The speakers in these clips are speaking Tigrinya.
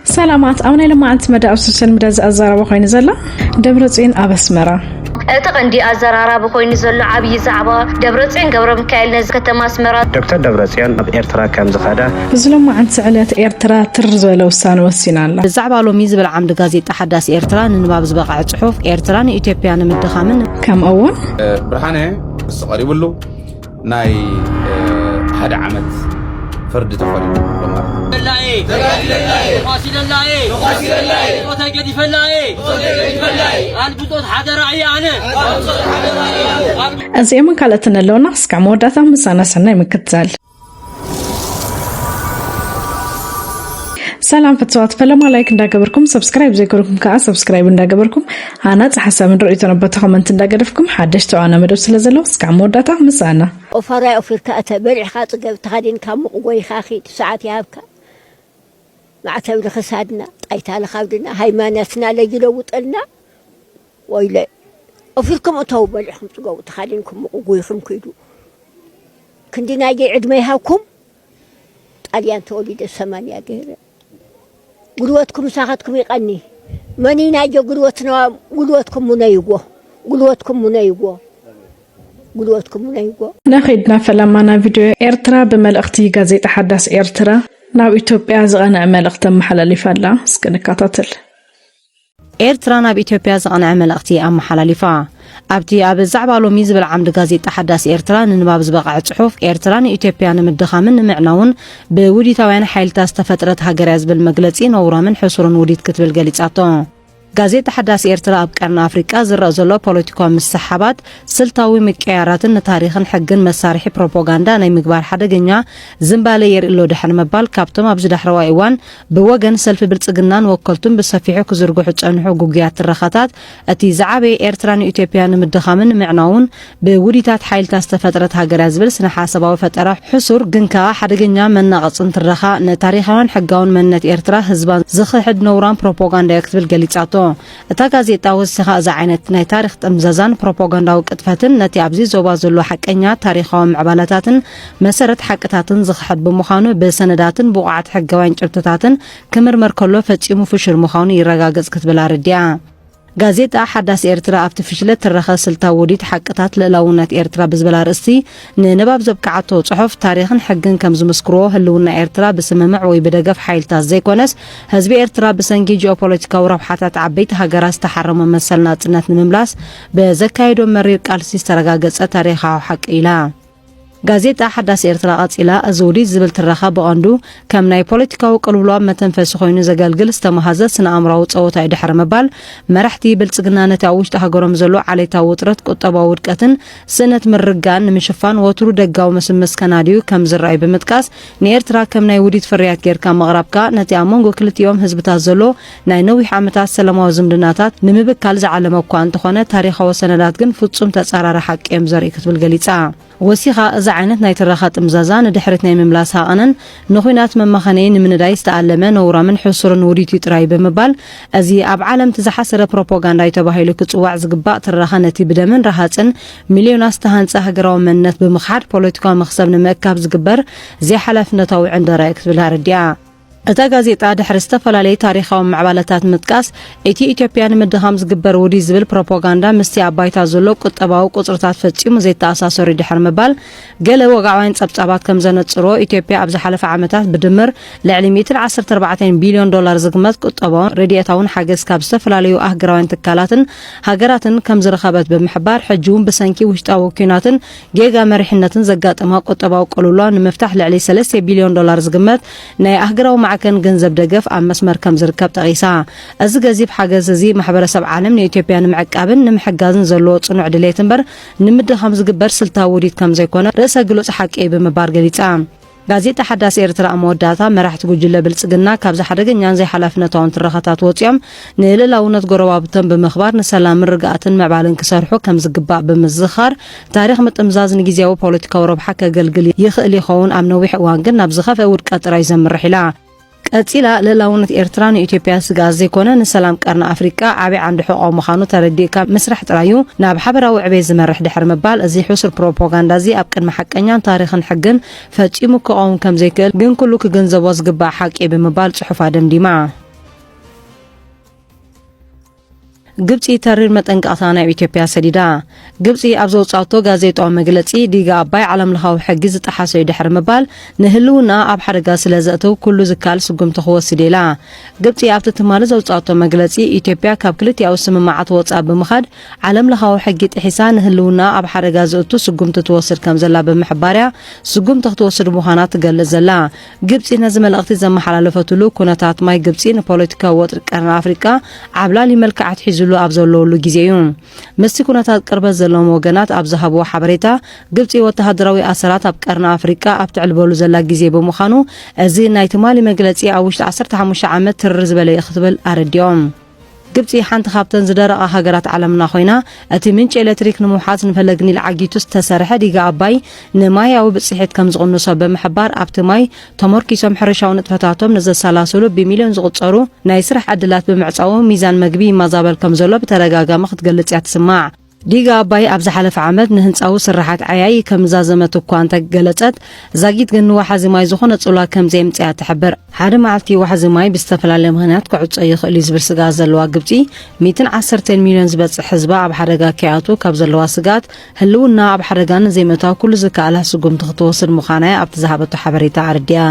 سلامات أنا لما أنت مدى أسوسن مدى أزارة بخوين زلا دبرتين أبسمرة تقندي أزارة بخوين زلا عبي زعبا دبرتين قبر مكايل نز كتم أسمرة دكتور دبرتين إيرترا كم زخدا بزلما أنت علت إيرترا ترزو لو سان والسنان الزعبة لو ميز بالعمد غازي تحدث إيرترا نباب زبقة صحف إيرترا إثيوبيا مدخامن كم أول برهانه بس قريب له ناي هذا عمد فرد تفرد لله قاسي لله وتجدي فلاي البطوط حدا رعي أنا أزي من قالتنا لو ناس كمودة مسانا سنة مكتزال سلام فتوات فلما لايك نداقبركم سبسكرايب زيكوركم كا سبسكرايب نداقبركم أنا تحسب من رؤيتنا بتخمنت نداقبركم حدشتو أنا مدرس لزلو سكمودة مسانا أفرع أفريقيا أتبرع خاطر تخدين كم قوي خاخي ساعات يابك مع تبرع خسادنا أيتها لخاودنا هاي ما ناسنا لجلو وطلنا ويلا أفريقكم أتوبة لحم تقو تخدينكم قوي خم كيدو كندنا جي عد ما يهاكم أليان توليد الثمانية جيرة قلوتكم ساعتكم يقني ماني ناجو قلوتنا قلوتكم منيقو قلوتكم منيقو قلوتكم منيقو ناخدنا فلما فيديو إيرترا بملأختي غازيتا حدث إيرترا ناو إثيوبيا زغنا ملأختا محلالي فلا سكنكاتاتل إيرترا بإثيوبيا زغنا ملأختي أم محلاليفا أبتي أب الزعبة لو ميز بالعمد غازيتا حدث إيرترا نباب زبقة صحف إيرترا إثيوبيا مدخامن معناون بودي تاوين حيلتا استفترت هاجرز بالمجلسين ورا من حصر وديت كتب الجليساتون غازيتا حدث إيرترا أبقرنا أفريقيا زرزلو بوليتيكو مسحبات سلطاوي مكياراتن تاريخن حقن مسارح بروباغندا ناي مغبار حدغنيا زمبالي يرئلو دحن مبال كابتم ابز دحروا ايوان بوغن سلف بلصغنان وكلتم بسفيحو كزرغو صنحو غوغيات رخاتات اتي زعبي إيرتران إثيوبيان مدخامن معناون بوديتات حيلتا استفترت هاجر زبل سنه حساباو فتره حصور غنكا حدغنيا مناقصن ترخا نتاريخان حقاون منت إيرترا حزبان زخحد نوران بروباغندا يكتبل غليصاتو እታ ጋዜጣ ወስኻ ዛ ዓይነት ናይ ታሪኽ ጥምዘዛን ፕሮፓጋንዳዊ ቅጥፈትን ነቲ ኣብዚ ዞባ ዘሎ ሓቀኛ ታሪኻዊ ምዕባላታትን መሰረት ሓቅታትን ዝኽሕድ ብምዃኑ በሰነዳትን ብቑዓት ሕጋውያን ጭብጥታትን ክምርመር ከሎ ፈጺሙ ፍሽር ምዃኑ ይረጋገጽ ክትብል ኣርድያ ጋዜጣ ሓዳስ ኤርትራ ኣብቲ ፍሽለት ተረኸ ስልታ ወዲት ሓቅታት ለላውነት ኤርትራ ብዝበላ ርእሲ ንንባብ ዘብቃዓቶ ጽሑፍ ታሪኽን ሕግን ከም ዝምስክሮ ህልውና ኤርትራ ብስምምዕ ወይ ብደገፍ ሓይልታት ዘይኮነስ ህዝቢ ኤርትራ ብሰንኪ ጂኦፖለቲካዊ ረብሓታት ዓበይቲ ሃገራት ዝተሓረመ መሰል ናጽነት ንምምላስ በዘካየዶ መሪር ቃልሲ ዝተረጋገጸ ታሪኻዊ ሓቂ ኢላ ጋዜጣ ሓዳስ ኤርትራ ቀጺላ ኣዝውዲ ዝብል ትረኻ በቐንዱ ከም ናይ ፖለቲካዊ ቅልውላው መተንፈሲ ኮይኑ ዘገልግል ዝተመሃዘ ስነኣምራዊ ፀወታ ይድሕር መባል መራሕቲ ብልጽግና ነቲ ኣብ ውሽጢ ሃገሮም ዘሎ ዓሌታዊ ውጥረት ቁጠባዊ ውድቀትን ስነት ምርጋን ንምሽፋን ወትሩ ደጋዊ መስመስ ከናድዩ ከም ዝረኣዩ ብምጥቃስ ንኤርትራ ከም ናይ ውዲት ፍርያት ጌርካ መቕራብካ ነቲ ኣብ መንጎ ክልቲኦም ህዝብታት ዘሎ ናይ ነዊሕ ዓመታት ሰላማዊ ዝምድናታት ንምብካል ዝዓለመ እኳ እንተኾነ ታሪኻዊ ሰነዳት ግን ፍጹም ተጻራሪ ሓቂ እዮም ዘርኢ ክትብል ገሊጻ ወሲኻ እዛ ዓይነት ናይ ትረኻ ጥምዛዛን ድሕረት ናይ ምምላስ ሃቐነን ንኹናት መመኸነይ ንምንዳይ ዝተኣለመ ነውራምን ሕሱርን ውዲቱ ጥራይ ብምባል እዚ ኣብ ዓለም ተዘሓሰረ ፕሮፓጋንዳ ተባሂሉ ክጽዋዕ ዝግባእ ትረኻ ነቲ ብደምን ረሃፅን ሚልዮናት ዝተሃንጸ ሃገራዊ መንነት ብምኽሓድ ፖለቲካዊ መኽሰብ ንምእካብ ዝግበር ዘይሓላፍነታዊ ዕንደራ ክትብል ኣርድያ እታ ጋዜጣ ድሕሪ ዝተፈላለዩ ታሪኻዊ ምዕባለታት ምጥቃስ እቲ ኢትዮጵያን ምድኻም ዝግበር ውዲ ዝብል ፕሮፓጋንዳ ምስቲ ኣባይታ ዘሎ ቁጠባዊ ቁጽርታት ፈጺሙ ዘይተኣሳሰሩ ድሕር ምባል ገለ ወጋዓውያን ጸብጻባት ከም ዘነጽሮ ኢትዮጵያ ኣብ ዝሓለፈ ዓመታት ብድምር ልዕሊ 114 ቢልዮን ዶላር ዝግመት ቁጠባውን ረድኤታውን ሓገዝ ካብ ዝተፈላለዩ ኣህጉራውያን ትካላትን ሃገራትን ከም ዝረኸበት ብምሕባር ሕጂውን ብሰንኪ ውሽጣዊ ኩናትን ጌጋ መሪሕነትን ዘጋጠማ ቁጠባዊ ቅልውላው ንምፍታሕ ልዕሊ 3 ቢልዮን ዶላር ዝግመት ናይ ኣህጉራዊ كان جنزب دقف عم مسمر كم زركب تغيسا أزجازيب حاجز زي محبر سبع عالم لإثيوبيا نمعقابن نمحجازن زلوت صنع دليتنبر نمد خمس جبر سلطة وريد كم زي كونه رأس جلوس حق إيه بمبار جليتام ጋዜጣ ሓዳስ ኤርትራ ኣመወዳታ መራሕቲ ጉጅለ ብልጽግና ካብ ዝሓደገኛን ዘይሓላፍነታውን ትረኻታት ወፂኦም ንልላውነት ጎረባብቶም ብምኽባር ንሰላም ርግኣትን ምዕባልን ክሰርሑ ከም ዝግባእ ብምዝኻር ታሪኽ ምጥምዛዝ ንግዜያዊ ፖለቲካዊ ረብሓ ከገልግል ይኽእል ይኸውን ኣብ ነዊሕ እዋን ግን ናብ ዝኸፍአ ውድቀት ጥራይ ዘምርሕ ኢላ ቀፂላ ለላውነት ኤርትራ ንኢትዮጵያ ስጋት ዘይኮነ ንሰላም ቀርና ኣፍሪቃ ዓብይ ዓንዲ ሕቆ ምዃኑ ተረዲእካ መስራሕ ጥራዩ ናብ ሓበራዊ ዕቤት ዝመርሕ ድሕር ምባል እዚ ሕሱር ፕሮፓጋንዳ እዚ ኣብ ቅድሚ ሓቀኛን ታሪኽን ሕግን ፈጺሙ ክቆም ከም ዘይክእል ግን ኩሉ ክግንዘቦ ዝግባእ ሓቂ ብምባል ጽሑፍ ኣደምዲማ ግብፂ ተሪር መጠንቀቕታ ናይ ኢትዮጵያ ሰዲዳ ግብፂ ኣብ ዘውፃቶ ጋዜጣዊ መግለፂ ዲጋ ኣባይ ዓለም ለኻዊ ሕጊ ዝጠሓሰ ድሕሪ ምባል ንህልውና ኣብ ሓደጋ ስለ ዘእተው ኩሉ ዝካል ስጉምቲ ክወስድ ኢላ ግብፂ ኣብቲ ትማሊ ዘውፃቶ መግለፂ ኢትዮጵያ ካብ ክልቲኣዊ ስምምዓት ወፃእ ብምኻድ ዓለም ለኻዊ ሕጊ ጥሒሳ ንህልውና ኣብ ሓደጋ ዘእቱ ስጉምቲ ትወስድ ከም ዘላ ብምሕባርያ ስጉምቲ ክትወስድ ምዃና ትገልጽ ዘላ ግብፂ ነዚ መልእኽቲ ዘመሓላለፈትሉ ኩነታት ማይ ግብፂ ንፖለቲካዊ ወጥሪ ቀርኒ ኣፍሪቃ ዓብላሊ መልክዓት ሒዙ ኣብ ዘለውሉ ግዜ እዩ ምስቲ ኩነታት ቅርበት ዘለዎም ወገናት ኣብ ዝሃብዎ ሓበሬታ ግብፂ ወተሃደራዊ ኣሰራት ኣብ ቀርኒ ኣፍሪቃ ኣብ ትዕልበሉ ዘላ ግዜ ብምዃኑ እዚ ናይ ትማሊ መግለፂ ኣብ ውሽጢ 15 ዓመት ትርር ዝበለ ክትብል ኣረዲኦም ግብፂ ሓንቲ ካብተን ዝደረቓ ሃገራት ዓለምና ኮይና እቲ ምንጭ ኤሌክትሪክ ንምውሓዝ ንፈለግኒ ለዓጊቱ ዝተሰርሐ ዲጋ ኣባይ ንማያዊ ብፅሒት ከም ዝቕንሶ ብምሕባር ኣብቲ ማይ ተመርኪሶም ሕርሻዊ ንጥፈታቶም ንዘሰላሰሉ ብሚልዮን ዝቑፀሩ ናይ ስራሕ ዕድላት ብምዕፃው ሚዛን መግቢ ይመዛበል ከም ዘሎ ብተደጋጋሚ ክትገልጽ እያ ትስማዕ ዲጋ ኣባይ ኣብ ዝሓለፈ ዓመት ንህንፃዊ ስራሓት ዓያይ ከም ዛዘመት እኳ እንተገለጸት ዛጊት ግን ዋሕዚ ማይ ዝኾነ ጽላ ከም ዘምፅያ ትሕብር ሓደ መዓልቲ ዋሕዚ ማይ ብዝተፈላለየ ምኽንያት ክዕፀ ይኽእል እዩ ዝብል ስጋት ዘለዋ ግብፂ 110 ሚልዮን ዝበፅሕ ህዝባ ኣብ ሓደጋ ከያቱ ካብ ዘለዋ ስጋት ህልውና ኣብ ሓደጋ ንዘይመታው ኩሉ ዝከኣላ ስጉምቲ ክትወስድ ምዃና ኣብቲ ዝሃበቶ ሓበሬታ ኣርድያ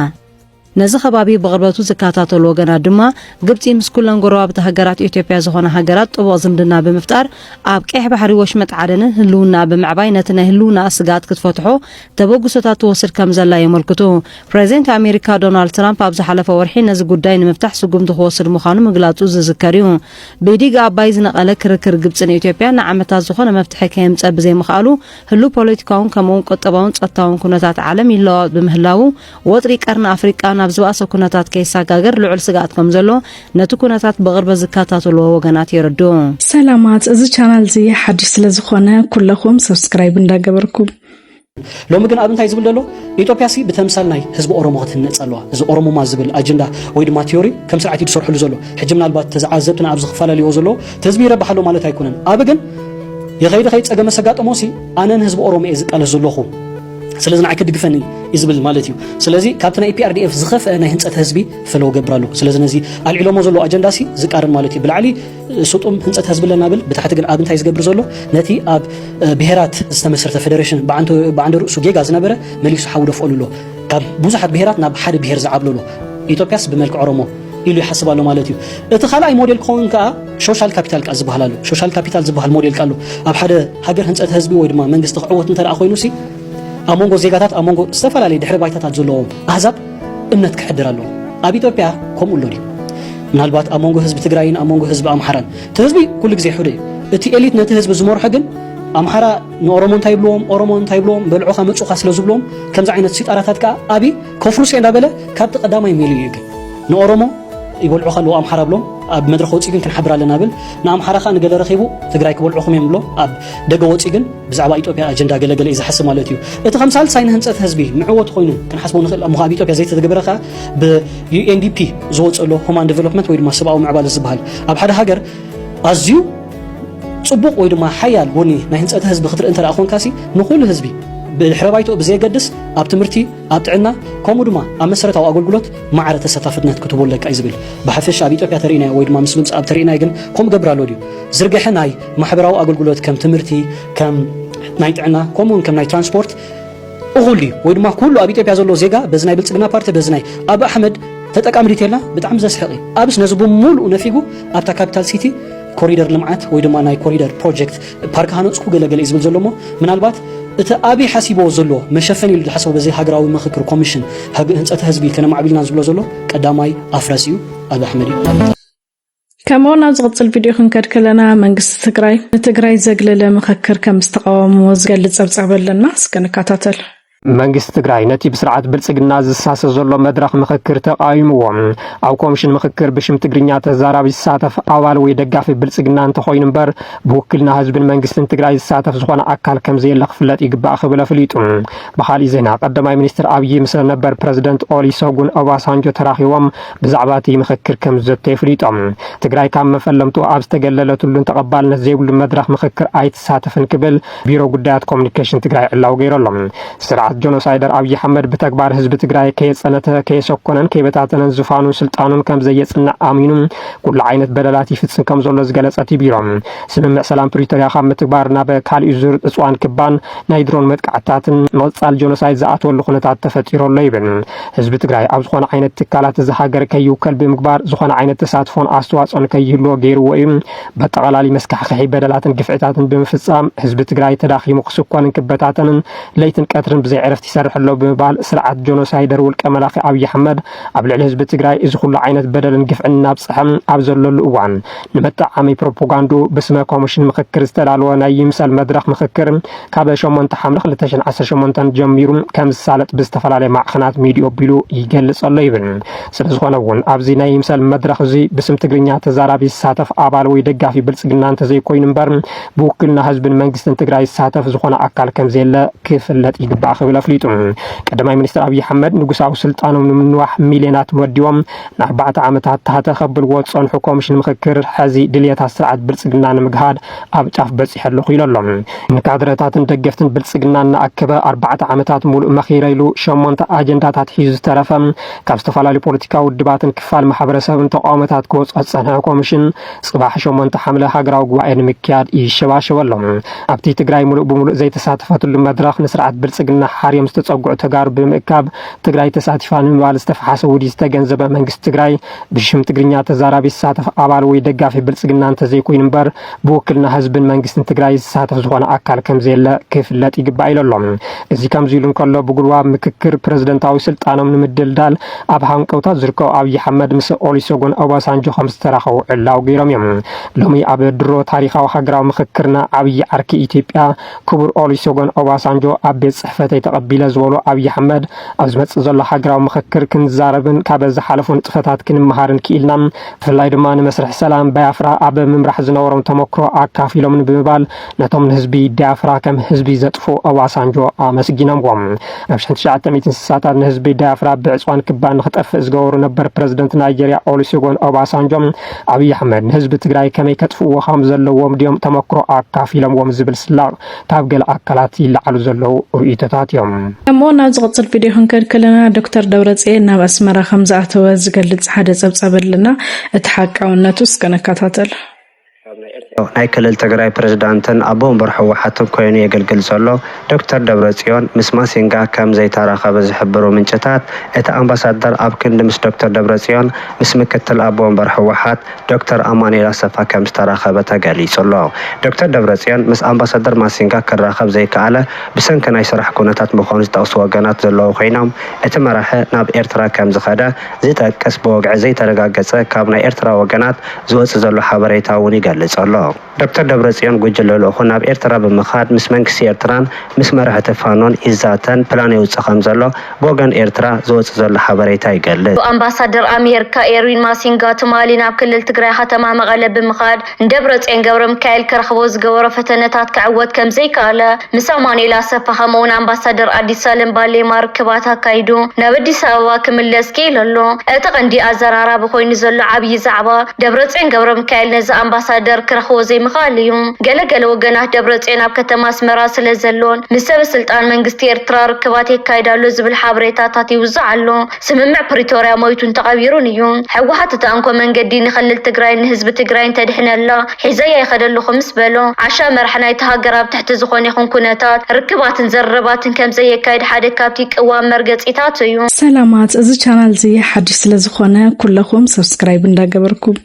ነዚ ከባቢ ብቕርበቱ ዝከታተሉ ወገናት ድማ ግብፂ ምስ ኩለን ጎረባብቲ ሃገራት ኢትዮጵያ ዝኾነ ሃገራት ጥቡቕ ዝምድና ብምፍጣር ኣብ ቀይሕ ባሕሪ ወሽመጥ ዓደንን ህልውና ብምዕባይ ነቲ ናይ ህልውና ስጋት ክትፈትሖ ተበግሶታት ትወስድ ከም ዘላ የመልክቱ ፕሬዚደንት ኣሜሪካ ዶናልድ ትራምፕ ኣብ ዝሓለፈ ወርሒ ነዚ ጉዳይ ንምፍታሕ ስጉምቲ ክወስድ ምዃኑ ምግላፁ ዝዝከር እዩ ብዲጋ ኣባይ ዝነቐለ ክርክር ግብፅን ኢትዮጵያ ንዓመታት ዝኾነ መፍትሒ ከየምፀእ ብዘይምኽኣሉ ህሉ ፖለቲካውን ከምኡውን ቁጠባውን ፀጥታውን ኩነታት ዓለም ይለዋወጥ ብምህላው ወጥሪ ቀርኒ ኣፍሪቃ ናብ ዝባእሰ ኩነታት ከይሰጋገር ልዑል ስጋት ከም ዘሎ ነቲ ኩነታት ብቕርበት ዝከታተልዎ ወገናት ይርዱ ሰላማት እዚ ቻናል እዚ ሓድሽ ስለ ዝኾነ ኩለኹም ሰብስክራይብ እንዳገበርኩም ሎሚ ግን ኣብ እንታይ ዝብል ዘሎ ኢትዮጵያ ሲ ብተምሳል ናይ ህዝቢ ኦሮሞ ክትነጽ ኣለዋ እዚ ኦሮሞማ ዝብል ኣጀንዳ ወይ ድማ ቲዮሪ ከም ስርዓት ይሰርሕሉ ዘሎ ሕጂ ምናልባት ተዛዓዘብትና ኣብ ዝኽፈላለዩ ዘሎ ህዝቢ ይረብሓሎ ማለት ኣይኮነን ኣብ ግን የኸይድ ፀገመ ሰጋጥሞ ሲ ኣነን ህዝቢ ኦሮሞ እየ ዝቃለስ ዘለኹ ስለዚ ንዓይ ክድግፈኒ ይዝብል ማለት እዩ ስለዚ ካብቲ ናይ ኢፒአርዲኤፍ ዝኸፍአ ናይ ህንፀት ህዝቢ ፈለው ገብራሉ ስለዚ ነዚ ኣልዒሎሞ ዘሎ ኣጀንዳ ሲ ዝቃርን ማለት እዩ ብላዕሊ ስጡም ህንፀት ህዝቢ ለና ብል ብታሕቲ ግን ኣብ እንታይ ዝገብር ዘሎ ነቲ ኣብ ብሄራት ዝተመስረተ ፌደሬሽን ብዓንዲ ርእሱ ጌጋ ዝነበረ መሊሱ ሓውዶ ፍቀሉሎ ካብ ብዙሓት ብሄራት ናብ ሓደ ብሄር ዝዓብለሎ ኢትዮጵያስ ብመልክዕ ኦሮሞ ኢሉ ይሓስባሉ ማለት እዩ እቲ ካልኣይ ሞዴል ክኸውን ከዓ ሶሻል ካፒታል ቃ ዝበሃላሉ ሶሻል ካፒታል ዝበሃል ሞዴል ቃሉ ኣብ ሓደ ሃገር ህንፀት ህዝቢ ወይ ድማ መንግስቲ ክዕወት እንተደኣ ኮይኑ ሲ ኣሞንጎ ዜጋታት ኣሞንጎ ዝተፈላለዩ ድሕረ ባይታታት ዘለዎም ኣህዛብ እምነት ክሕድር ኣለዎ ኣብ ኢትዮጵያ ከምኡ ሎ ድዩ ምናልባት ኣሞንጎ ህዝቢ ትግራይን ኣሞንጎ ህዝቢ ኣምሓራን እቲ ህዝቢ ኩሉ ግዜ ሕደ እቲ ኤሊት ነቲ ህዝቢ ዝመርሖ ግን ኣምሓራ ንኦሮሞ እንታይ ይብልዎም ኦሮሞ እንታይ ይብልዎም በልዑኻ መፁኻ ስለ ዝብልዎም ከምዚ ዓይነት ሲጣራታት ከዓ ኣብ ከፍሩስ እንዳበለ ካብቲ ቀዳማይ ሜሉ እዩ ግን ንኦሮሞ ይበልዑ ከለዎ ኣምሓራ ብሎም ኣብ መድረኽ ወፂ ግን ክንሓብር ኣለና ብል ንኣምሓራ ኸ ንገለ ረኺቡ ትግራይ ክበልዑኹም እዮም ብሎ ኣብ ደገ ወፂ ግን ብዛዕባ ኢትዮጵያ ኣጀንዳ ገለገለ እዩ ዝሓስብ ማለት እዩ እቲ ከምሳል ሳይን ህንፀት ህዝቢ ምዕወት ኮይኑ ክንሓስቦ ንኽእል እሞ ኣብ ኢትዮጵያ ዘይተተገበረ ከዓ ብዩኤንዲፒ ዝወፀሎ ሁማን ዴቨሎፕመንት ወይ ድማ ሰብኣዊ ምዕባለ ዝበሃል ኣብ ሓደ ሃገር ኣዝዩ ፅቡቕ ወይ ድማ ሓያል ጎኒ ናይ ህንፀት ህዝቢ ክትርኢ እንተደኣ ኮንካሲ ንኹሉ ህዝቢ ብድሕረ ባይቶ ብዘይገድስ ኣብ ትምህርቲ ኣብ ጥዕና ከምኡ ድማ ኣብ መሰረታዊ ኣገልግሎት ማዕረ ተሳታፍነት ክትቦለካ እዩ ዝብል ብሓፈሻ ኣብ ኢትዮጵያ ተሪእናዮ ወይ ድማ ምስ ምምፃእ ኣብ ተሪእናዮ ግን ከምኡ ገብራሎ ድዩ ዝርግሐ ናይ ማሕበራዊ ኣገልግሎት ከም ትምህርቲ ከም ናይ ጥዕና ከምኡውን ከም ናይ ትራንስፖርት እኹል ድዩ ወይ ድማ ኩሉ ኣብ ኢትዮጵያ ዘሎ ዜጋ በዚ ናይ ብልፅግና ፓርቲ በዚ ናይ ኣብ ኣሕመድ ተጠቃሚ ድተልና ብጣዕሚ ዘስሕቕ እዩ ኣብስ ነዚ ብምሉኡ ነፊጉ ኣብታ ካፒታል ሲቲ ኮሪደር ልምዓት ወይ ድማ ናይ ኮሪደር ፕሮጀክት ፓርክ ሃነፅኩ ገለገለ እዩ ዝብል ዘሎ ሞ ምናልባት እቲ ኣብይ ሓሲቦ ዘሎ መሸፈን ኢሉ ዝሓሰቦ በዚ ሃገራዊ ምክክር ኮሚሽን ህንፀት ህዝቢ ከነማዕቢልና ዝብሎ ዘሎ ቀዳማይ ኣፍረስ እዩ ኣብ ኣሕመድ እዩ كمان از قتل فيديو خنكر كلنا منقص تجري زجلة مخكر كم استقام وزجلة صبصبل للناس كان كاتاتل መንግስት ትግራይ ነቲ ብስርዓት ብልጽግና ዝሳሰ ዘሎ መድረኽ ምክክር ተቃይምዎም ኣብ ኮሚሽን ምክክር ብሽም ትግርኛ ተዛራቢ ዝሳተፍ ኣባል ወይ ደጋፊ ብልጽግና እንተኾይኑ እምበር ብውክልና ህዝብን መንግስትን ትግራይ ዝሳተፍ ዝኾነ ኣካል ከም ዘየለ ክፍለጥ ይግባእ ክብል ኣፍሊጡ ብኻልእ ዜና ቀዳማይ ሚኒስትር ኣብይ ምስ ነበር ፕሬዝደንት ኦሉሴጉን ኦባሳንጆ ተራኺቦም ብዛዕባ እቲ ምክክር ከም ዘተ ይፍሊጦም ትግራይ ካብ መፈለምቱ ኣብ ዝተገለለትሉን ተቐባልነት ዘይብሉ መድረኽ ምክክር ኣይትሳተፍን ክብል ቢሮ ጉዳያት ኮሙኒኬሽን ትግራይ ዕላው ገይሮሎም ስርዓት ጆኖሳይደር አብይ አሕመድ በተግባር ህዝብ ትግራይ ከየጸነተ ከየሰኮነን ከየበታተነን ዝፋኑን ስልጣኑን ከም ዘየጽና አሚኑ ኩሉ ዓይነት በደላት ይፍጽም ከም ዘሎ ዝገለጸት ቢሮም ስምምዕ ሰላም ፕሪቶሪያ ካብ ምትግባርና በካልእ ዙር እጽዋን ክባን ናይ ድሮን መጥቃዕታትን መጻል ጆኖሳይድ ዝኣተወሉ ኩነታት ተፈጢሮሎ ይብል ህዝብ ትግራይ ኣብ ዝኾነ ዓይነት ትካላት ዝሃገር ከይውከል ብምግባር ዝኾነ ዓይነት ተሳትፎን ኣስተዋጽኦን ከይህልዎ ገይርዎ እዩ በጠቕላሊ መስካሕክሒ በደላትን ግፍዕታትን ብምፍጻም ህዝብ ትግራይ ተዳኺሙ ክስኮንን ክበታተንን ለይትን ቀትርን ብዘይ ዕረፍቲ ይሰርሕ ኣሎ ብምባል ስርዓት ጆኖሳይደር ውልቀ መላኺ አብይ አሕመድ ኣብ ልዕሊ ህዝቢ ትግራይ እዚ ኩሉ ዓይነት በደልን ግፍዕን ናብጽሕም ኣብ ዘለሉ እዋን ንመጣዓሚ ፕሮፓጋንዱ ብስመ ኮሚሽን ምክክር ዝተዳለወ ናይ ይምሰል መድረኽ ምክክር ካብ 8 ሓምለ 2018 ጀሚሩ ከም ዝሳለጥ ብዝተፈላለየ ማዕኸናት ሚድያ ኣቢሉ ይገልጽ ኣሎ ይብል ስለዝኾነ እውን ኣብዚ ናይ ይምሰል መድረኽ እዚ ብስም ትግርኛ ተዛራቢ ዝሳተፍ ኣባል ወይ ደጋፊ ብልጽግና እንተዘይኮይኑ እምበር ብውክልና ህዝብን መንግስትን ትግራይ ዝሳተፍ ዝኾነ ኣካል ከም ዘየለ ክፍለጥ ይግባእ ክብል ኣፍሊጡ ቀዳማይ ሚኒስትር አብይ አሕመድ ንጉሳዊ ስልጣኖም ንምንዋሕ ሚልዮናት ወዲቦም ን4 ዓመታት ታሕተ ከብልዎ ጸንሑ ኮሚሽን ምክክር ሕዚ ድልየታት ስርዓት ብልጽግና ንምግሃድ ኣብ ጫፍ በፂሕ ኣለኹ ኢሎም ንካድረታትን ደገፍትን ብልጽግና እናኣከበ 4 ዓመታት ሙሉእ መኺረ ኢሉ 8 ኣጀንዳታት ሒዙ ዝተረፈ ካብ ዝተፈላለዩ ፖለቲካዊ ውድባትን ክፋል ማሕበረሰብን ተቃውሞታት ክወጽኦ ዝጸንሐ ኮሚሽን ጽባሕ 8 ሓምለ ሃገራዊ ጉባኤ ንምክያድ ይሸባሸበሎም ኣብቲ ትግራይ ሙሉእ ብሙሉእ ዘይተሳተፈትሉ መድረኽ ንስርዓት ብልጽግና ሓርዮም ዝተጸጉዑ ተጋሩ ብምእካብ ትግራይ ተሳቲፋ ንምባል ዝተፈሓሰ ውዲ ዝተገንዘበ መንግስቲ ትግራይ ብሽም ትግርኛ ተዛራቢ ዝሳተፍ ኣባል ወይ ደጋፊ ብልጽግና እንተዘይኮይኑ እምበር ብውክልና ህዝብን መንግስትን ትግራይ ዝሳተፍ ዝኾነ ኣካል ከም ዘየለ ክፍለጥ ይግባእ ኢሎም እዚ ከምዚ ኢሉ እንከሎ ብጉልባ ምክክር ፕረዚደንታዊ ስልጣኖም ንምድልዳል ኣብ ሃንቀውታት ዝርከቡ አብይ አሕመድ ምስ ኦሉሴጉን ኦባሳንጆ ከም ዝተራኸቡ ዕላው ገይሮም እዮም ሎሚ ኣብ ድሮ ታሪኻዊ ሃገራዊ ምክክርና ዓብይ ዓርኪ ኢትዮጵያ ክቡር ኦሉሴጉን ኦባሳንጆ ኣብ ቤት ጽሕፈተይ ተቐቢለ ዝበሉ አብይ አሕመድ ኣብ ዝመጽእ ዘሎ ሃገራዊ ምክክር ክንዛረብን ካብ ዝሓለፉ ንጥፈታት ክንመሃርን ክኢልና ብፍላይ ድማ ንመስርሕ ሰላም ባያፍራ ኣብ ምምራሕ ዝነበሮም ተመክሮ ኣካፊሎም ብምባል ነቶም ንህዝቢ ዳያፍራ ከም ህዝቢ ዘጥፉ ኦባሳንጆ ኣመስጊኖምዎም ኣብ 1960ታት ንህዝቢ ዳያፍራ ብዕጽዋን ክባን ንኽጠፍእ ዝገበሩ ነበር ፕረዚደንት ናይጀርያ ኦሉሴጉን ኦባሳንጆ አብይ አሕመድ ንህዝቢ ትግራይ ከመይ ከጥፍእዎ ከም ዘለዎም ድዮም ተመክሮ ኣካፊሎምዎም ዝብል ስላቕ ካብ ገለ ኣካላት ይለዓሉ ዘለው ርእይቶታት እዮም እሞ ናብ ዝቕጽል ቪድዮ ክንከድ ከለና ዶክተር ደብረጽዮን ናብ ኣስመራ ከም ዝኣተወ ዝገልጽ ሓደ ጸብጸብ ኣለና እቲ ሓቃውነቱ እስከነከታተል ናይ ክልል ትግራይ ፕሬዝዳንትን ኣቦ ወንበር ሕወሓትን ኮይኑ የገልግል ዘሎ ዶክተር ደብረጽዮን ምስ ማሲንጋ ከም ዘይተራኸበ ዝሕብሩ ምንጭታት እቲ ኣምባሳደር ኣብ ክንዲ ምስ ዶክተር ደብረጽዮን ምስ ምክትል ኣቦ ወንበር ሕወሓት ዶክተር ኣማኑኤል ኣሰፋ ከም ዝተራኸበ ተገሊጹ ኣሎ ዶክተር ደብረጽዮን ምስ ኣምባሳደር ማሲንጋ ክራኸብ ዘይከኣለ ብሰንኪ ናይ ስራሕ ኩነታት ምዃኑ ዝጠቕሱ ወገናት ዘለዉ ኮይኖም እቲ መራሒ ናብ ኤርትራ ከም ዝኸደ ዝጠቅስ ብወግዒ ዘይተረጋገፀ ካብ ናይ ኤርትራ ወገናት ዝወፅእ ዘሎ ሓበሬታ እውን ይገልጽ ኣሎ ዶክተር ደብረጽዮን ጉጅለ ልኡኹ ናብ ኤርትራ ብምኻድ ምስ መንግስቲ ኤርትራን ምስ መራሕቲ ፋኖን ይዛተን ፕላን የውፅእ ከም ዘሎ ብወገን ኤርትራ ዝወፅእ ዘሎ ሓበሬታ ይገልጽ ኣምባሳደር ኣሜሪካ ኤርዊን ማሲንጋ ትማሊ ናብ ክልል ትግራይ ከተማ መቐለ ብምኻድ ደብረጽዮን ገብረ ሚካኤል ክረኽቦ ዝገበሮ ፈተነታት ክዕወት ከም ዘይከኣለ ምስ ኣማኑኤል ኣሰፋ ከምኡውን ኣምባሳደር ኣዲስ ሳለም ባሌማ ርክባት ኣካይዱ ናብ ኣዲስ ኣበባ ክምለስ ክኢሉ ኣሎ እቲ ቀንዲ ኣዘራራቢ ኮይኑ ዘሎ ዓብዪ ዛዕባ ደብረጽዮን ገብረ ሚካኤል ነዚ ኣምባሳደር ክረኽቦ ዘይምኻል እዩ ገለገለ ወገናት ደብረጽዮን ኣብ ከተማ ኣስመራ ስለ ዘሎን ምስ ሰብ ስልጣን መንግስቲ ኤርትራ ርክባት የካይዳሉ ዝብል ሓበሬታታት ይውዛዕ ኣሎ ስምምዕ ፕሪቶሪያ ሞይቱን ተቐቢሩን እዩ ሕወሓት ተኣንኮ መንገዲ ንክልል ትግራይ ንህዝቢ ትግራይ እንተድሕነላ ሒዘያ ይኸደሉ ምስ በሎ ዓሻ መራሒ ናይቲ ሃገር ኣብ ትሕቲ ዝኾነ ይኹን ኩነታት ርክባትን ዘረባትን ከም ዘየካይድ ሓደ ካብቲ ቅዋም መርገፂታት እዩ ሰላማት እዚ ቻናል እዚ ሓድሽ ስለ ዝኾነ ኩለኹም ሰብስክራይብ እንዳገበርኩም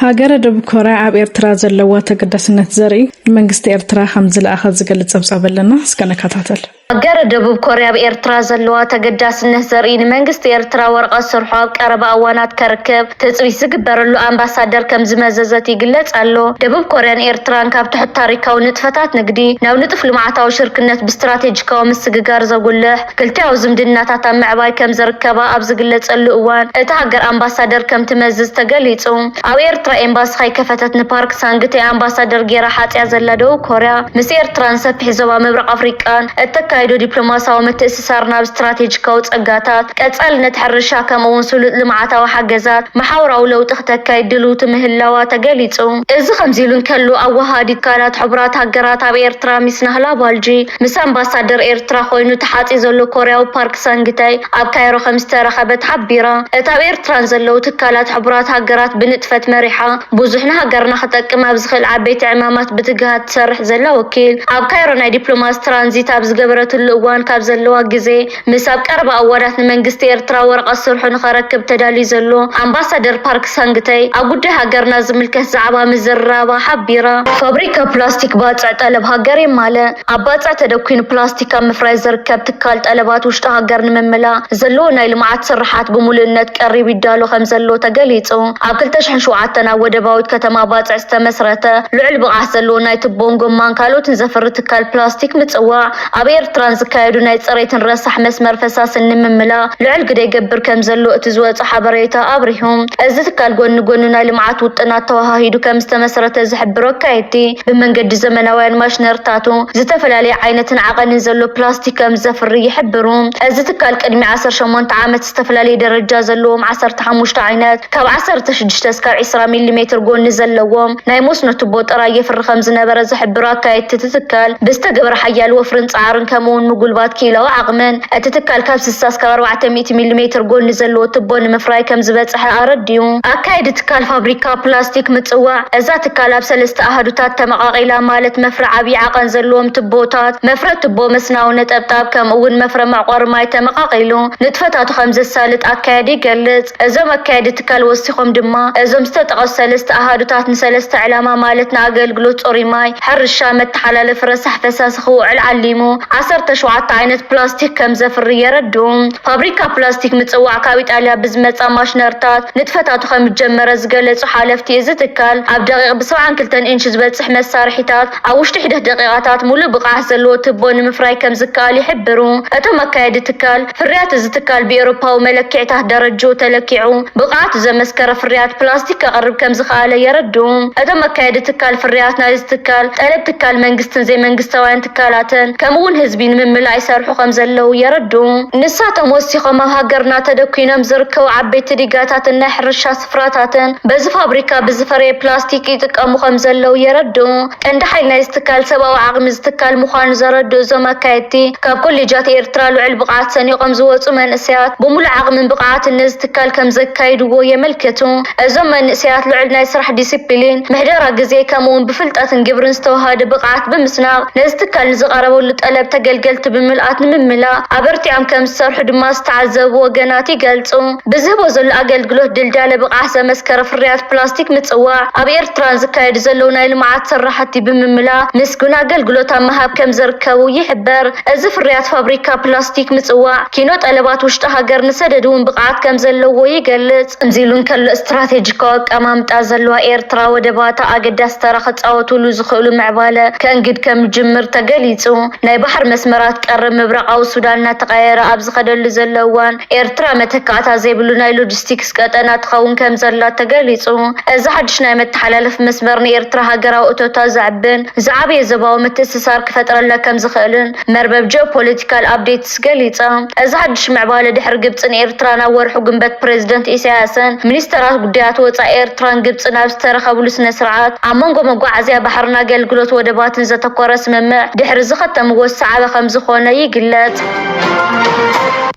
ሃገረ ደቡብ ኮርያ ኣብ ኤርትራ ዘለዋ ተገዳስነት ዘርኢ መንግስቲ ኤርትራ ከም ዝለኣኸ ዝገልጽ ጸብጻብ ኣለና እስከነከታተል ሃገረ ደቡብ ኮርያ ኣብ ኤርትራ ዘለዋ ተገዳስነት ዘርኢ ንመንግስቲ ኤርትራ ወረቐት ስርሖ ኣብ ቀረባ እዋናት ከርከብ ተፅቢት ዝግበረሉ ኣምባሳደር ከም ዝመዘዘት ይግለጽ ኣሎ ደቡብ ኮርያን ኤርትራን ካብ ትሕት ታሪካዊ ንጥፈታት ንግዲ ናብ ንጡፍ ልምዓታዊ ሽርክነት ብስትራቴጂካዊ ምስግጋር ዘጉልሕ ክልቲያዊ ዝምድናታት ኣብ ምዕባይ ከም ዝርከባ ኣብ ዝግለጸሉ እዋን እቲ ሃገር ኣምባሳደር ከም ትመዝዝ ተገሊጹ ኣብ ኤርትራ ኤምባሲ ከይከፈተት ንፓርክ ሳንግቴ ኣምባሳደር ጌራ ሓጽያ ዘላ ደቡብ ኮርያ ምስ ኤርትራን ሰፊሕ ዞባ ምብራቕ ኣፍሪቃን እተካ ዝካይዶ ዲፕሎማሲያዊ ምትእስሳርና ብስትራቴጂካዊ ጸጋታት ቀጻልነት ሕርሻ ከምኡውን ስሉጥ ልምዓታዊ ሓገዛት ማሕበራዊ ለውጢ ክተካይድ ድልውቲ ምህላዋ ተገሊጹ እዚ ከምዚሉን ከሉ ኣዋሃዲ ትካላት ሕቡራት ሃገራት ኣብ ኤርትራ ሚስ ናህላ ባልጂ ምስ ኣምባሳደር ኤርትራ ኮይኑ ተሓፂ ዘሎ ኮርያዊ ፓርክ ሳንግታይ ኣብ ካይሮ ከም ዝተረኸበት ሓቢራ እታ ኣብ ኤርትራን ዘለው ትካላት ሕቡራት ሃገራት ብንጥፈት መሪሓ ብዙሕ ንሃገርና ክጠቅም ኣብ ዝኽእል ዓበይቲ ዕማማት ብትግሃት ትሰርሕ ዘላ ወኪል ኣብ ካይሮ ናይ ዲፕሎማሲ ትራንዚት ኣብ ዝገበረትሉ እዋን ካብ ዘለዋ ግዜ ምስ ኣብ ቀረባ ኣዋዳት ንመንግስቲ ኤርትራ ወረቐት ስርሑ ንኸረክብ ተዳልዩ ዘሎ ኣምባሳደር ፓርክ ሳንግታይ ኣብ ጉዳይ ሃገርና ዝምልከት ዛዕባ ምዝራባ ሓቢራ ፋብሪካ ፕላስቲክ ባፅዕ ጠለብ ሃገር የማለ ኣብ ባፅዕ ተደኪኑ ፕላስቲክ ኣብ ምፍራይ ዝርከብ ትካል ጠለባት ውሽጢ ሃገር ንምምላእ ዘለዎ ናይ ልምዓት ስራሓት ብምሉእነት ቀሪብ ይዳሎ ከም ዘሎ ተገሊጹ ኣብ 2007 ኣብ ወደባዊት ከተማ ባፅዕ ዝተመስረተ ልዑል ብቕዓት ዘለዎ ናይ ትቦን ጎማን ካልኦትን ዘፍሪ ትካል ፕላስቲክ ምጽዋዕ ኣብ ኤርትራን ዝካየዱ ናይ ጽሬትን ረሳሕ መስመር ፈሳስን ንምምላእ ልዑል ግደ ይገብር ከም ዘሎ እቲ ዝወጽእ ሓበሬታ ኣብሪሁም እዚ ትካል ጎኒ ጎኒ ናይ ልምዓት ውጥናት ተዋሃሂዱ ከም ዝተመስረተ ዝሕብሮ ካይቲ ብመንገዲ ዘመናውያን ማሽነርታቱ ዝተፈላለዩ ዓይነትን ዓቐንን ዘሎ ፕላስቲክ ከም ዘፍሪ ይሕብሩ እዚ ትካል ቅድሚ 18 ዓመት ዝተፈላለዩ ደረጃ ዘለዎም 15 ዓይነት ካብ 16 እስካብ 20 ሚሊ ጎኒ ዘለዎም ናይ መስኖ ቱቦ ጥራይ የፍሪ ከም ዝነበረ ዝሕብሮ ካይቲ ትካል ብዝተገበረ ሓያል ወፍርን ጻዕርን ከምኡውን ምጉልባት ኪሎዊ ዓቕምን እቲ ትካል ካብ 60 እስካብ 400 ሚሊ ጎኒ ዘለዎ ቱቦ ንምፍራይ ከም ዝበጽሐ ኣረድዩ ኣካይዲ ትካል ፋብሪካ ፕላስቲክ ምጽዋዕ እዛ ትካል ኣብ 3 ኣሃዱታት ተመቃቂላ ማለት መፍረ ዓብይ ዓቐን ዘለዎም ቱቦታት መፍረ ቱቦ መስናው ነጠብጣብ ከምኡውን መፍረ ማዕቆር ማይ ተመቃቂሉ ንጥፈታቱ ከም ዘሳልጥ ኣካይዲ ይገልጽ እዞም ኣካይዲ ትካል ወሲኾም ድማ እዞም ዝተጠቐሱ 3 ኣሃዱታት ንሰለስተ ዕላማ ማለት ንኣገልግሎት ጾሪ ማይ ሕርሻ መተሓላለፊ ረሳሕ ፈሳሲ ክውዕል ዓሊሙ 17 ዓይነት ፕላስቲክ ከም ዘፍሪ የረድኡ ፋብሪካ ፕላስቲክ ምጽዋዕ ካብ ኢጣልያ ብዝመጻ ማሽነርታት ንጥፈታቱ ከም ጀመረ ዝገለጹ ሓለፍቲ እዚ ትካል ኣብ ደቂቕ ብ72 ኢንች ዝበጽሕ መሳርሒታት ኣብ ውሽጢ 1 ደቂቓታት ሙሉእ ብቕዓት ዘለዎ ቱቦ ንምፍራይ ከም ዝከኣል ይሕብሩ እቶም ኣካይዲ ትካል ፍርያት እዚ ትካል ብኤውሮፓዊ መለክዕታት ደረጃው ተለኪዑ ብቕዓቱ ዘመስከረ ፍርያት ፕላስቲክ ከቕርብ ከም ዝኸኣለ የረድኡ እቶም ኣካይዲ ትካል ፍርያት ናይ እዚ ትካል ጠለብ ትካል መንግስትን ዘይመንግስታውያን ትካላትን ከምኡውን ህዝቢ ንምምላእ ይሰርሑ ከም ዘለው የረድኡ ንሳቶም ወሲኾም ኣብ ሃገርና ተደኪኖም ዝርከቡ ዓበይቲ ዲጋታትን ናይ ሕርሻ ስፍራታትን በዚ ፋብሪካ ብዝፈረየ ፕላስቲክ ይጥቀሙ ከም ዘለው የረድኡ ቀንዲ ሓይል ናይ ትካል ሰብኣዊ ዓቕሚ ዝትካል ምዃኑ ዘረድኡ እዞም ኣካየድቲ ካብ ኮሌጃት ኤርትራ ልዑል ብቕዓት ሰኒቖም ዝወፁ መንእሰያት ብሙሉእ ዓቕምን ብቕዓትን ነዚ ትካል ከም ዘካይድዎ የመልክቱ እዞም መንእሰያት ልዑል ናይ ስራሕ ዲሲፕሊን ምሕደራ ግዜ ከምኡውን ብፍልጠትን ግብርን ዝተዋሃደ ብቕዓት ብምስናቕ ነዚ ትካል ንዝቐረበሉ ጠለብ ተገልገልቲ ብምልኣት ንምምላእ ኣበርቲዖም ከም ዝሰርሑ ድማ ዝተዓዘቡ ወገናት ይገልጹ ብዝህቦ ዘሎ ኣገልግሎት ድልዳለ ብቕዓት ዘመስከረ ፍርያት ፕላስቲክ ምጽዋዕ ኣብ ኤርትራን ዝካየዱ ዘለው ናይ ልምዓት ስራሕቲ ብምምላእ ምስጉን ኣገልግሎት ኣብ ምሃብ ከም ዝርከቡ ይሕበር እዚ ፍርያት ፋብሪካ ፕላስቲክ ምጽዋዕ ኪኖ ጠለባት ውሽጢ ሃገር ንሰደድውን ብቕዓት ከም ዘለዎ ይገልጽ እንዚሉን ከሎ ስትራቴጂካዊ ኣቀማምጣ ዘለዋ ኤርትራ ወደባታ ኣገዳሲ ተራ ክጻወትሉ ዝኽእሉ ምዕባለ ከእንግድ ከም ጅምር ተገሊጹ ናይ ባሕር መስመራት ቀረብ ምብራቃዊ ሱዳን እናተቐየረ ኣብ ዝኸደሉ ዘሎ እዋን ኤርትራ መተካእታ ዘይብሉ ናይ ሎጂስቲክስ ቀጠና ትኸውን ከም ዘላ ተገሊጹ እዚ ሓድሽ ናይ መተሓላለፊ መስመር ንኤርትራ ሃገራዊ እቶታት ዘዕብን ዝዓበየ ዞባዊ ምትእስሳር ክፈጥረላ ከም ዝኽእልን መርበብ ጂኦፖለቲካል ኣፕዴትስ ገሊጻ እዚ ሓድሽ ምዕባለ ድሕሪ ግብፅን ኤርትራን ኣብ ወርሑ ግንቦት ፕሬዚደንት ኢሳያስን ሚኒስትራት ጉዳያት ወፃኢ ኤርትራን ግብፅን ኣብ ዝተረኸብሉ ስነ ስርዓት ኣብ መንጎ መጓዓዝያ ባሕርን ኣገልግሎት ወደባትን ዘተኮረ ስምምዕ ድሕሪ ዝኸተምዎ ሰዓበ ከም ዝኾነ ይግለጽ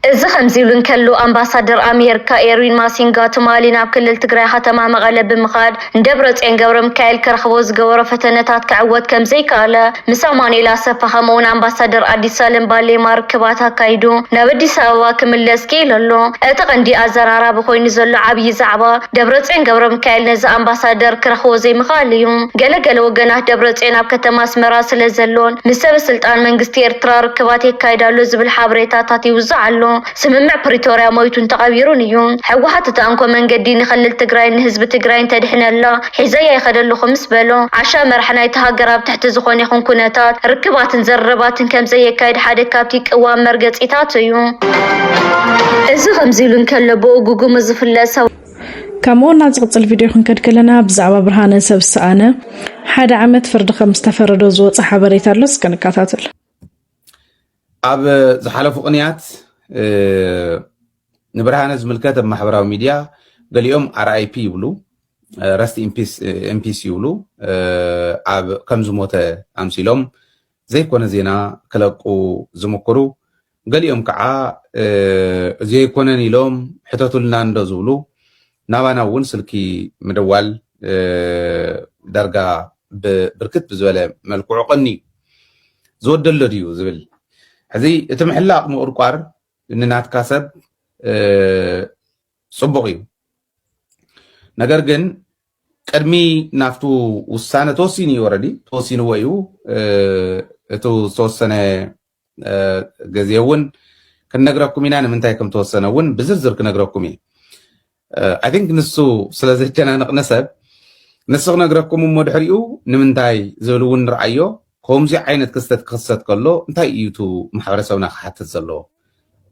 እዚ ከምዚሉን ከሎ ኣምባሳደር ኣሜሪካ ኤርዊን ማሲንጋ ትማሊ ናብ ክልል ትግራይ ከተማ መቐለ ብምኻድ ደብረጽዮን ገብረ ሚካኤል ከረኽቦ ዝገበሮ ፈተነታት ክዕወት ከም ዘይከኣለ ምስ ኣማኑኤል ኣሰፋ ከምኡውን ኣምባሳደር ኣዲስ ሳለም ባሌማ ርክባት ኣካይዱ ናብ ኣዲስ ኣበባ ክምለስ ክኢሉ ኣሎ እቲ ቀንዲ ኣዘራራቢ ኮይኑ ዘሎ ዓብዪ ዛዕባ ደብረጽዮን ገብረ ሚካኤል ነዚ ኣምባሳደር ክረኽቦ ዘይምኻል እዩ ገለገለ ወገናት ደብረጽዮን ኣብ ከተማ ኣስመራ ስለ ዘሎን ምስ ሰበ ስልጣን መንግስቲ ኤርትራ ርክባት የካይዳሉ ዝብል ሓበሬታታት ይውዛዕ ኣሎ ስምምዕ ፕሪቶሪያ ሞይቱን ተቐቢሩን እዩ ሕወሓት ተኣንኮ መንገዲ ንክልል ትግራይ ንህዝቢ ትግራይ ተድሕነላ ሒዘያ ይኸደልኹ ምስ በሎ ዓሻ መራሒ ናይቲ ሃገር ኣብ ትሕቲ ዝኾነ ይኹን ኩነታት ርክባትን ዘረባትን ከም ዘየካይድ ሓደ ካብቲ ቅዋም መርገፂታት እዩ እዚ ከምዚሉን ከሎ ብእጉጉም ዝፍለጥ كمون نازق الفيديو كنكدكلنا بزعبة برهان سب سأنا حدا عمت فرد خمس تفردو زوت حبريت اللص كنكاتاتل ኣብ ዝሓለፉ ቅንያት ንብርሃነ ዝምልከት ኣብ ማሕበራዊ ሚድያ ገሊኦም RIP ይብሉ ረስት ኢምፒስ ይብሉ ኣብ ከም ዝሞተ ኣምሲሎም ዘይኮነ ዜና ክለቁ ዝምክሩ ገሊኦም ከዓ ዘይኮነን ኢሎም ሕተቱልና እንዶ ዝብሉ ናባና እውን ስልኪ ምድዋል ዳርጋ ብብርክት ብዝበለ መልክዑ ቀኒ ዝወደሎ ድዩ ዝብል ሕዚ እቲ ምሕላቕ ምቁርቋር ንናትካ ሰብ ጽቡቕ እዩ ነገር ግን ቅድሚ ናፍቱ ውሳነ ተወሲኑ እዩ ኦረዲ ተወሲንዎ እዩ እቲ ዝተወሰነ ግዜ እውን ክንነግረኩም ኢና ንምንታይ ከም ተወሰነ እውን ብዝርዝር ክነግረኩም እየ I think ንሱ ስለ ዘጨናንቕ ነሰብ ንሱ ክነግረኩም እሞ ድሕሪኡ ንምንታይ ዝብል እውን ንርአዮ ከምዚ ዓይነት ክስተት ክኽሰት ከሎ እንታይ እዩ እቲ ማሕበረሰብና ክሓትት ዘለዎ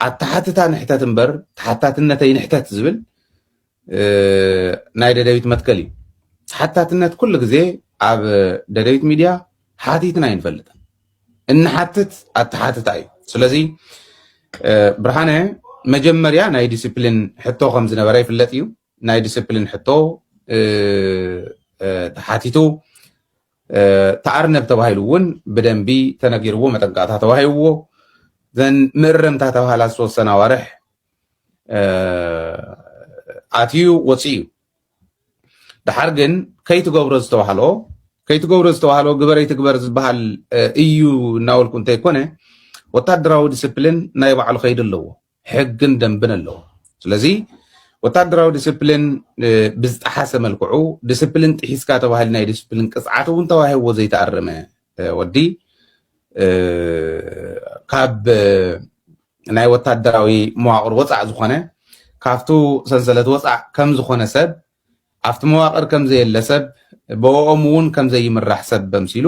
ኣተሓትታ ንሕተት እምበር ተሓታትነተይ ንሕተት ዝብል ናይ ደደቢት መትከል እዩ ተሓታትነት ኩሉ ግዜ ኣብ ደደቢት ሚድያ ሓቲትና ይንፈልጥን እንሓትት ኣተሓትታ እዩ ስለዚ ብርሃነ መጀመርያ ናይ ዲሲፕሊን ሕቶ ከም ዝነበረ ይፍለጥ እዩ ናይ ዲሲፕሊን ሕቶ ተሓቲቱ ተኣርነብ ተባሂሉ እውን ብደንቢ ተነጊርዎ መጠንቀቕታ ተባሂብዎ ዘን ምእረምታ ተባሃላ ዝተወሰነ ኣዋርሕ ኣትዩ ወፂኡ ድሓር ግን ከይትገብሮ ዝተባሃሎ ግበረይ ትግበር ዝበሃል እዩ እናበልኩ እንተይኮነ ወታደራዊ ዲስፕሊን ናይ ባዕሉ ከይድ ኣለዎ ሕግን ደንብን ኣለዎ ስለዚ ወታደራዊ ዲስፕሊን ብዝጠሓሰ መልክዑ ዲስፕሊን ጥሒስካ ተባሂል ናይ ዲስፕሊን ቅፅዓት እውን ተዋሂብዎ ዘይተኣረመ ወዲ ካብ ናይ ወታደራዊ መዋቕር ወፃእ ዝኾነ ካብቱ ሰንሰለት ወፃእ ከም ዝኾነ ሰብ ኣብቲ መዋቕር ከም ዘየለ ሰብ ብኦም እውን ከም ዘይምራሕ ሰብ በምሲሉ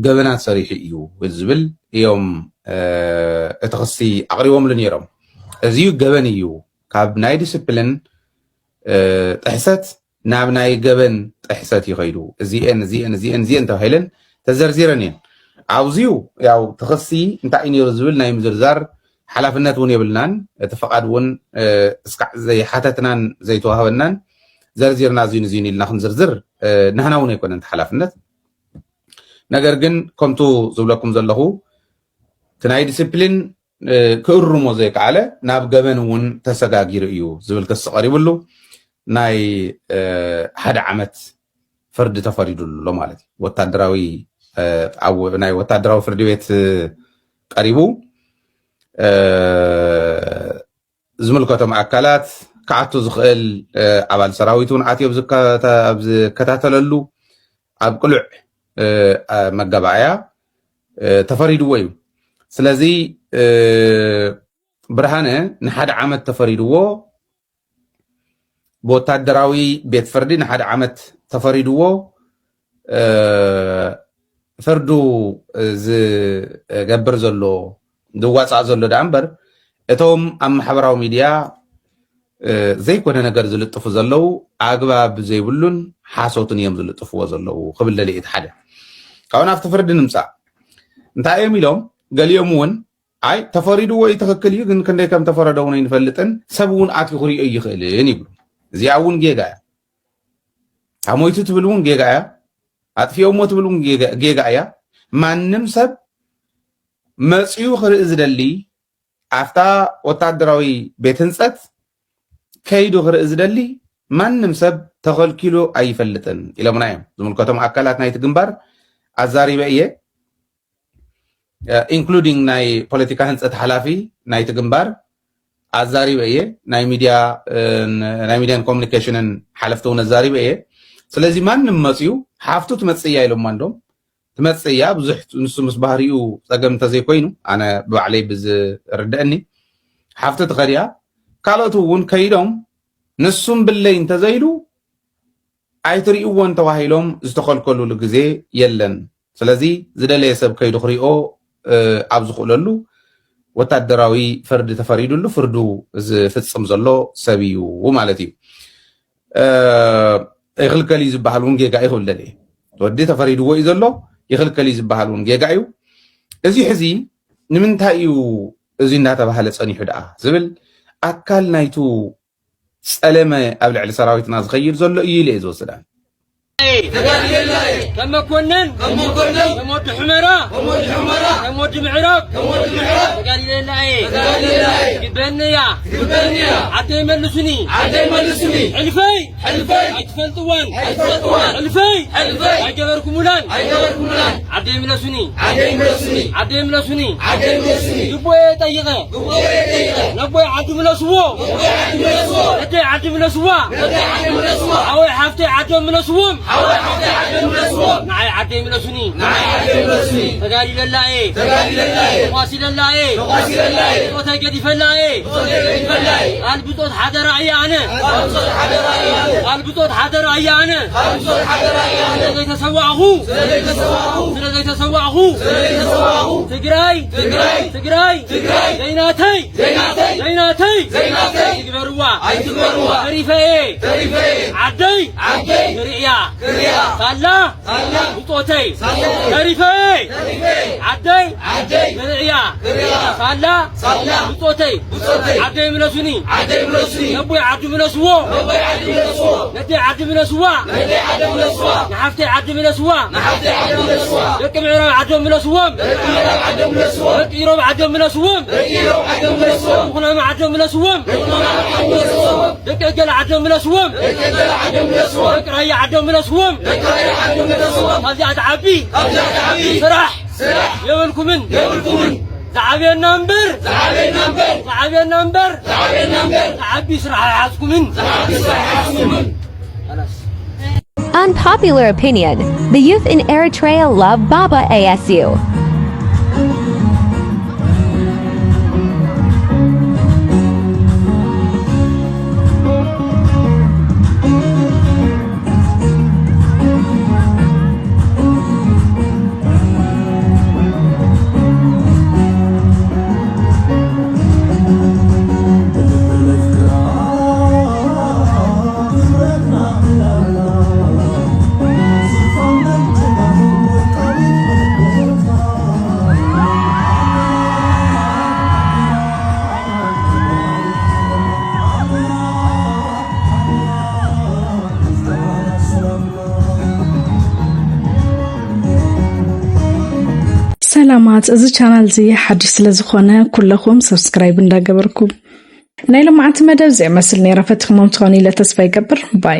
ገበናት ሰሪሑ እዩ ዝብል እዮም እቲ ክሲ ኣቕሪቦምሉ ነይሮም እዚዩ ገበን እዩ ካብ ናይ ዲስፕሊን ጥሕሰት ናብ ናይ ገበን ጥሕሰት ይኸይዱ እዚአን ተባሂለን ተዘርዚረን እየን ኣብዚዩ ያው ትኽሲ እንታይ እዩ ነይሩ ዝብል ናይ ምዝርዛር ሓላፍነት እውን የብልናን እቲ ፈቃድ እውን እስካዕ ዘይሓተትናን ዘይተዋህበናን ዘርዚርና እዚዩን ኢልና ክንዝርዝር ንሕና እውን ኣይኮነን ሓላፍነት ነገር ግን ከምቱ ዝብለኩም ዘለኹ እቲ ናይ ዲስፕሊን ክእርሞ ዘይከኣለ ናብ ገበን እውን ተሰጋጊሩ እዩ ዝብል ክሲ ቀሪቡሉ ናይ 1 ዓመት ፍርዲ ተፈሪዱሉ ማለት እዩ ናይ ወታደራዊ ፍርዲ ቤት ቀሪቡ ዝምልከቶም ኣካላት ክዓቱ ዝኽእል ኣባል ሰራዊት እውን ኣትዮም ዝከታተለሉ ኣብ ቅሉዕ መጋባእያ ተፈሪድዎ እዩ ስለዚ ብርሃነ ን1 ዓመት ተፈሪድዎ ብወታደራዊ ቤት ፍርዲ ን1 ዓመት ተፈሪድዎ ፍርዱ ዝገብር ዘሎ ዝዋፃእ ዘሎ ዳ እምበር እቶም ኣብ ማሕበራዊ ሚድያ ዘይኮነ ነገር ዝልጥፉ ዘለው ኣግባብ ዘይብሉን ሓሶትን እዮም ዝልጥፍዎ ዘለው ክብል ደልየ እቲ ሓደ ካብኡ ናብቲ ፍርዲ ንምፃእ እንታይ እዮም ኢሎም ገሊኦም እውን ኣይ ተፈሪድዎ እዩ ትኽክል እዩ ግን ክንደይ ከም ተፈረደ እውን ኣይንፈልጥን ሰብ እውን ኣትዩ ክሪኦ ይኽእልን ይብሉ እዚኣ እውን ጌጋ እያ ኣሞይቱ ትብል እውን ጌጋ እያ ኣጥፊኦሞ ትብል እውን ጌጋ እያ ማንም ሰብ መፅዩ ክርኢ ዝደሊ ኣፍታ ወታደራዊ ቤት ህንፀት ከይዱ ክርኢ ዝደሊ ማንም ሰብ ተኸልኪሉ ኣይፈልጥን ኢሎምና እዮም ዝምልከቶም ኣካላት ናይቲ ግንባር ኣዛሪበ እየ ኢንክሉዲንግ ናይ ፖለቲካ ህንፀት ሓላፊ ናይቲ ግንባር ኣዛሪበ እየ ናይ ሚድያን ኮሙኒኬሽንን ሓለፍቲ እውን ኣዛሪበ እየ ስለዚ ማንም መፅዩ ሓፍቱ ትመፅእያ ኢሎም ማንዶም ትመፅእያ ብዙሕ ንሱ ምስ ባህሪኡ ፀገም እንተዘይኮይኑ ኣነ ብባዕለይ ብዝርድአኒ ሓፍቱ ትኸድያ ካልኦት እውን ከይዶም ንሱም ብለይ እንተዘይሉ ኣይትሪእዎን ተባሂሎም ዝተኸልከሉሉ ግዜ የለን ስለዚ ዝደለየ ሰብ ከይዱ ክሪኦ ኣብ ዝኽእለሉ ወታደራዊ ፍርዲ ተፈሪዱሉ ፍርዱ ዝፍፅም ዘሎ ሰብ እዩ ማለት እዩ ይኽልከል እዩ ዝበሃል እውን ጌጋ ይኽብል ደልየ ወዲ ተፈሪድዎ እዩ ዘሎ ይኽልከል እዩ ዝበሃል እውን ጌጋ እዩ እዚ ሕዚ ንምንታይዩ እዚ እንዳተባሃለ ጸኒሑ ደኣ ዝብል ኣካል ናይቱ ጸለመ ኣብ ልዕሊ ሰራዊትና ዝኸይድ ዘሎ እዩ ኢለ ዝወስዳ كم كونن كمود حمرة كمود معراب قال لي لا جبنيا عدي ملسني حلفي أتفلتوان حلفي أجبركم ولان عدي ملسني يبوي تيغه نبوي عدي ملسوا عدي ملسوا أو حفتي عدي ملسوا نعي عدي ملسني تقالي لله تقاسي لله صوتي قد فلاي البطوط حدا رعيانه البطوط حدا رعيانه سلي تسوعه تقراي زيناتي تقبروا تريفي عدي كريا صلى بطوتي تريفي عدي كريا صلى بطوتي عدي ملسني نبوي عدي ملسوا ندي عدي ملسوا نحفتي عدي ملسوا لك معراب عدي ملسوا لك يروب عدي ملسوا مخنا مع عدي ملسوا لك اقل عدي ملسوا لك رهي عدي ملسوا هذه عبي صراح يولكم من زعبي النمبر زعبي صراحة عازكم من Unpopular opinion. The youth in Eritrea love Baba ASU. سلامات እዚ ቻናል እዚ ሓድሽ ስለ ዝኾነ ኩለኹም ሰብስክራይብ እንዳገበርኩም ናይ ሎማዓት መደብ ዘይ መስል ነይረ ፈትኩም ትኾኒ ለተስፋ ይገብር ባይ